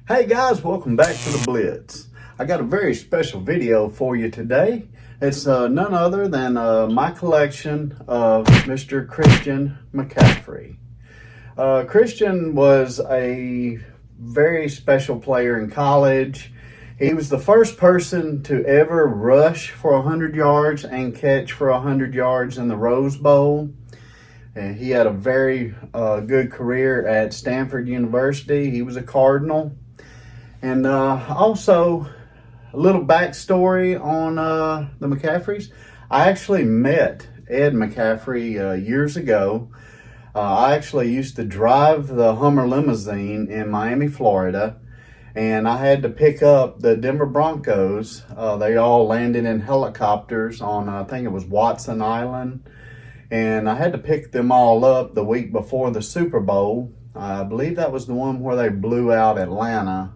Hey guys, welcome back to the Blitz. I got a very special video for you today. It's none other than my collection of Mr. Christian McCaffrey. Christian was a very special player in college. He was the first person to ever rush for 100 yards and catch for 100 yards in the Rose Bowl. And he had a very good career at Stanford University. He was a Cardinal. And also, a little backstory on the McCaffreys. I actually met Ed McCaffrey years ago. I actually used to drive the Hummer limousine in Miami, Florida. And I had to pick up the Denver Broncos. They all landed in helicopters on, I think it was Watson Island. And I had to pick them all up the week before the Super Bowl. I believe that was the one where they blew out Atlanta.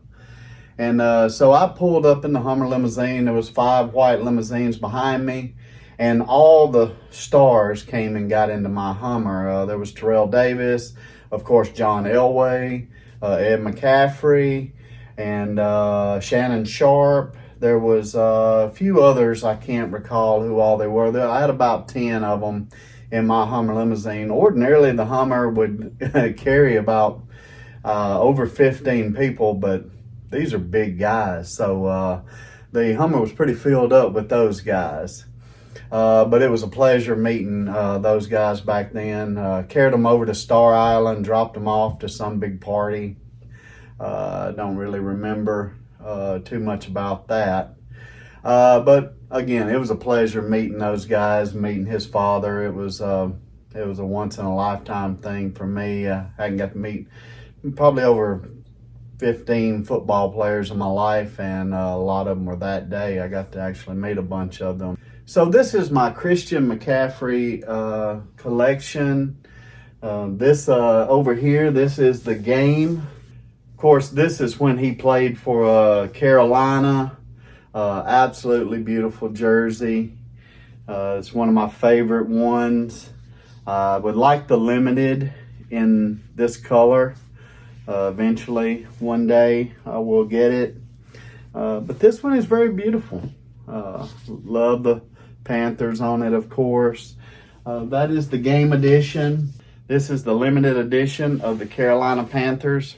And so I pulled up in the Hummer limousine. There was 5 white limousines behind me. And all the stars came and got into my Hummer. There was Terrell Davis, of course, John Elway, Ed McCaffrey, and Shannon Sharp. There was a few others. I can't recall who all they were. I had about 10 of them in my Hummer limousine. Ordinarily, the Hummer would carry about over 15 people, but these are big guys, so the Hummer was pretty filled up with those guys. But it was a pleasure meeting those guys back then. Carried them over to Star Island, dropped them off to some big party. I don't really remember too much about that. But again, it was a pleasure meeting those guys, meeting his father. It was a once-in-a-lifetime thing for me. I hadn't got to meet probably over 15 football players in my life, and a lot of them were that day. I got to actually meet a bunch of them. So this is my Christian McCaffrey collection. This over here, this is the game. Of course, this is when he played for Carolina. Absolutely beautiful jersey. It's one of my favorite ones. I would like the limited in this color. Eventually, one day, I will get it. But this one is very beautiful. Love the Panthers on it, of course. That is the game edition. This is the limited edition of the Carolina Panthers.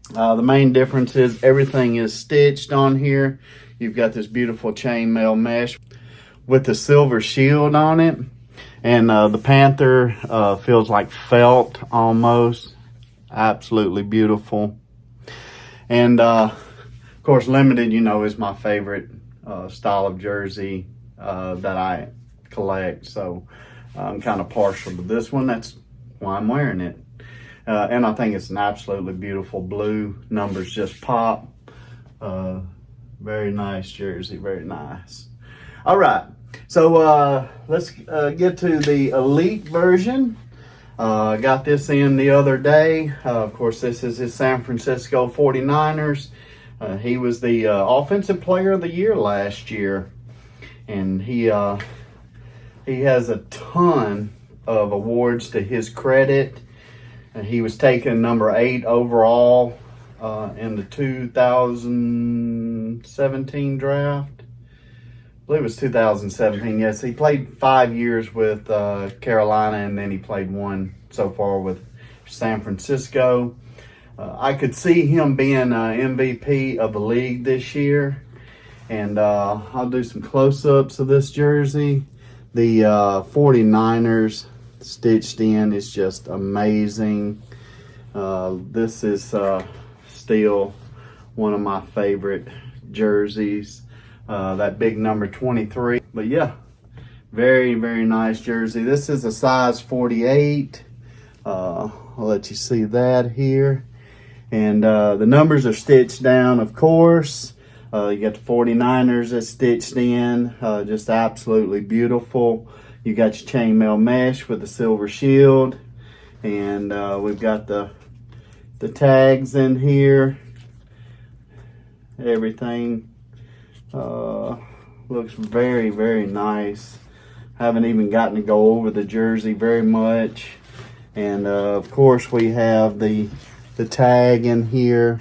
The main difference is everything is stitched on here. You've got this beautiful chainmail mesh with the silver shield on it. And the Panther feels like felt almost. Absolutely beautiful. And of course, limited, is my favorite style of jersey that I collect. So I'm kind of partial to this one. That's why I'm wearing it. And I think it's an absolutely beautiful blue. Numbers just pop. Very nice jersey, very nice. All right, so let's get to the Elite version. I got this in the other day. Of course, this is his San Francisco 49ers. He was the Offensive Player of the Year last year. And he has a ton of awards to his credit. He was taken number 8 overall in the 2017 draft. I believe it was 2017. Yes, he played 5 years with Carolina, and then he played 1 so far with San Francisco. I could see him being MVP of the league this year. And I'll do some close-ups of this jersey. The 49ers stitched in is just amazing. This is still one of my favorite jerseys. That big number 23. But yeah, very, very nice jersey. This is a size 48. I'll let you see that here. And the numbers are stitched down, of course. You got the 49ers that's stitched in. Just absolutely beautiful. You got your chainmail mesh with the silver shield. And we've got the tags in here. Everything looks very, very nice. Haven't even gotten to go over the jersey very much. And of course we have the tag in here.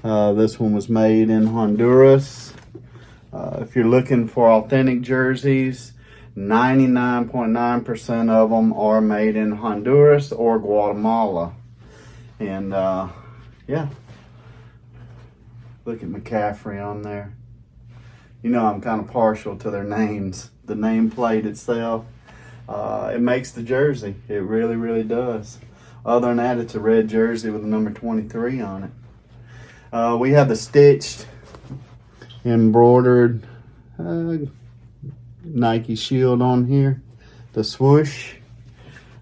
This one was made in Honduras. If you're looking for authentic jerseys, 99.9% of them are made in Honduras or Guatemala. And yeah, look at McCaffrey on there. You know, I'm kind of partial to their names. The nameplate itself, it makes the jersey. It really, really does. Other than that, it's a red jersey with the number 23 on it. We have the stitched, embroidered Nike shield on here. The swoosh.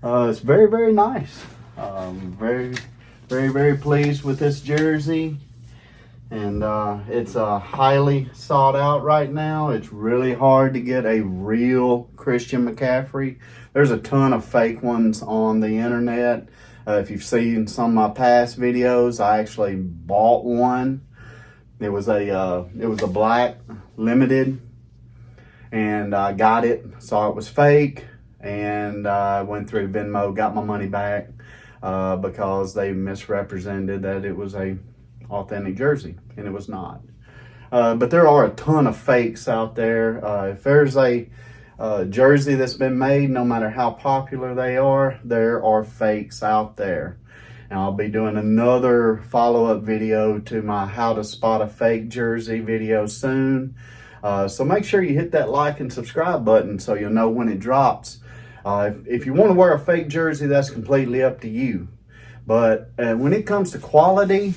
It's very, very nice. Very, very, very pleased with this jersey. And it's highly sought out right now. It's really hard to get a real Christian McCaffrey. There's a ton of fake ones on the internet. If you've seen some of my past videos, I actually bought one. It was a black limited, and I got it, saw it was fake, and I went through Venmo, got my money back because they misrepresented that it was a authentic jersey, and it was not. But there are a ton of fakes out there. If there's a jersey that's been made, no matter how popular they are, there are fakes out there. And I'll be doing another follow-up video to my how to spot a fake jersey video soon. So make sure you hit that like and subscribe button so you'll know when it drops. If you want to wear a fake jersey, that's completely up to you. But when it comes to quality,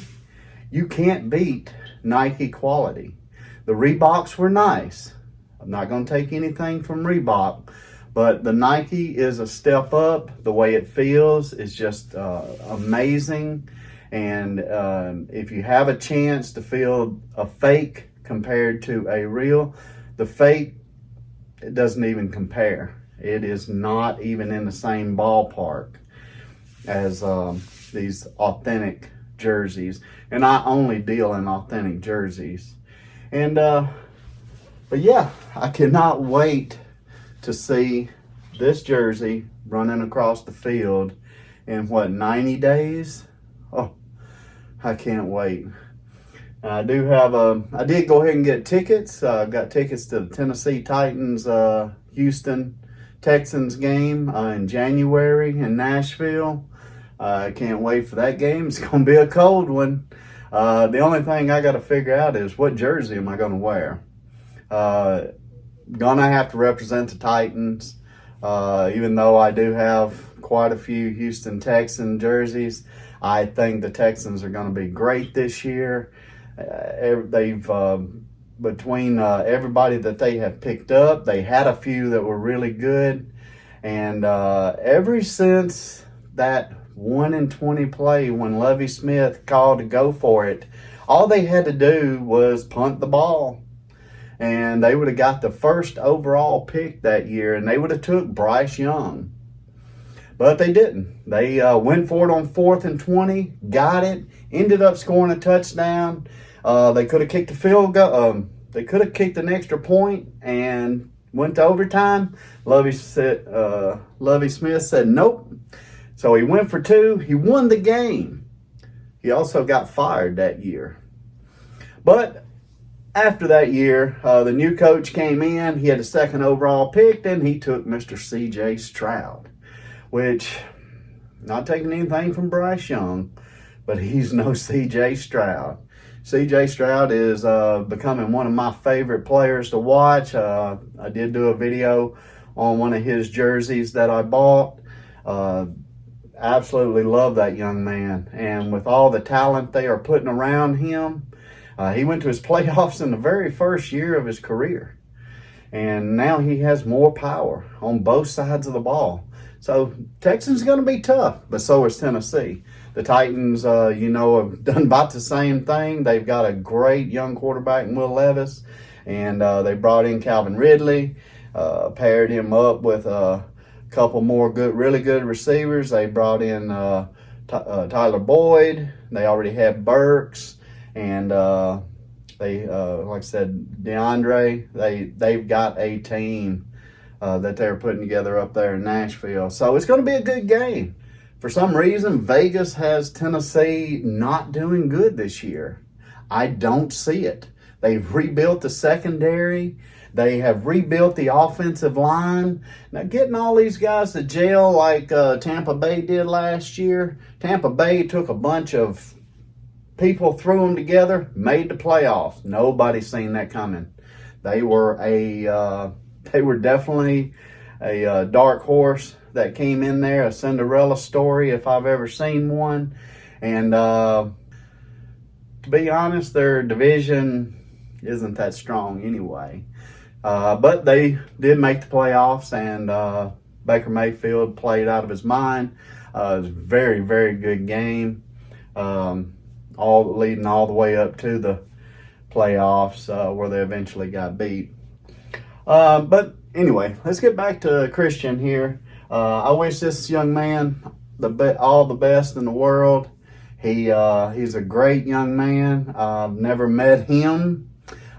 you can't beat Nike quality. The Reeboks were nice. I'm not going to take anything from Reebok, but the Nike is a step up. The way it feels is just amazing. And if you have a chance to feel a fake compared to a real, the fake, it doesn't even compare. It is not even in the same ballpark as these authentic jerseys. And I only deal in authentic jerseys. And but yeah, I cannot wait to see this jersey running across the field in what, 90 days? Oh, I can't wait. I did go ahead and get tickets. I got tickets to the Tennessee Titans Houston Texans game in January in Nashville. I can't wait for that game. It's going to be a cold one. The only thing I got to figure out is what jersey am I going to wear. Gonna have to represent the Titans, even though I do have quite a few Houston Texan jerseys. I think the Texans are going to be great this year. Between everybody that they have picked up, they had a few that were really good, and ever since that 1-20 play when Lovie Smith called to go for it, all they had to do was punt the ball. And they would have got the first overall pick that year, and they would have took Bryce Young. But they didn't. They went for it on 4th and 20, got it, ended up scoring a touchdown. They could have kicked the field goal. They could have kicked an extra point and went to overtime. Lovie Smith said nope. So he went for 2. He won the game. He also got fired that year. But after that year, the new coach came in. He had a 2nd overall pick, and he took Mr. C.J. Stroud, which, not taking anything from Bryce Young, but he's no C.J. Stroud. C.J. Stroud is becoming one of my favorite players to watch. I did do a video on one of his jerseys that I bought. Absolutely love that young man. And with all the talent they are putting around him, he went to his playoffs in the very first year of his career. And now he has more power on both sides of the ball. So Texans going to be tough, but so is Tennessee. The Titans, have done about the same thing. They've got a great young quarterback in Will Levis, and they brought in Calvin Ridley, paired him up with a couple more really good receivers. They brought in Tyler Boyd. They already had Burks. And like I said, DeAndre, they've got a team that they're putting together up there in Nashville. So it's going to be a good game. For some reason, Vegas has Tennessee not doing good this year. I don't see it. They've rebuilt the secondary. They have rebuilt the offensive line. Now, getting all these guys to jail like Tampa Bay did last year. Tampa Bay took a bunch of people, threw them together, made the playoffs. Nobody seen that coming. They were definitely a dark horse that came in there, a Cinderella story if I've ever seen one. And to be honest, their division isn't that strong anyway. But they did make the playoffs, and Baker Mayfield played out of his mind. It was a very, very good game, leading all the way up to the playoffs where they eventually got beat. But anyway, let's get back to Christian here. I wish this young man all the best in the world. He's a great young man. I've never met him.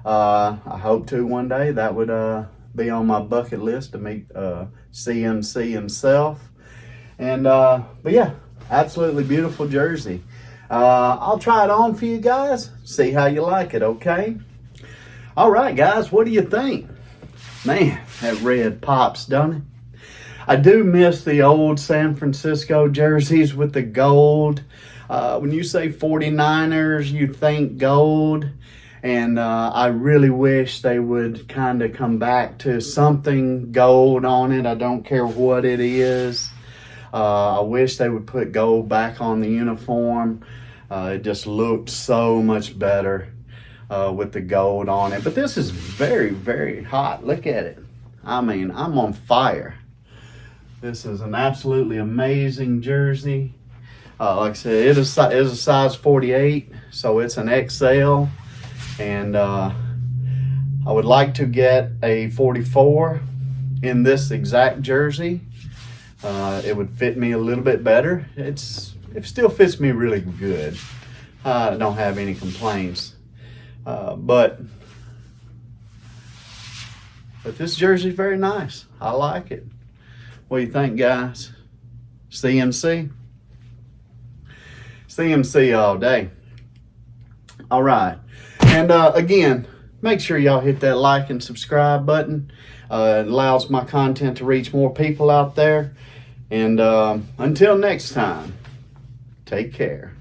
I hope to one day. That would be on my bucket list to meet CMC himself. And but yeah, absolutely beautiful jersey. I'll try it on for you guys. See how you like it, okay? All right, guys, what do you think? Man, that red pops, don't it? I do miss the old San Francisco jerseys with the gold. When you say 49ers, you think gold. And I really wish they would kind of come back to something gold on it. I don't care what it is. I wish they would put gold back on the uniform. It just looked so much better with the gold on it. But this is very, very hot. Look at it. I mean, I'm on fire. This is an absolutely amazing jersey. Like I said, it is a size 48, so it's an XL. And I would like to get a 44 in this exact jersey. It would fit me a little bit better. It still fits me really good. I don't have any complaints. But this jersey is very nice. I like it. What do you think, guys? CMC? CMC all day. All right. And again, make sure y'all hit that like and subscribe button. It allows my content to reach more people out there. And until next time, take care.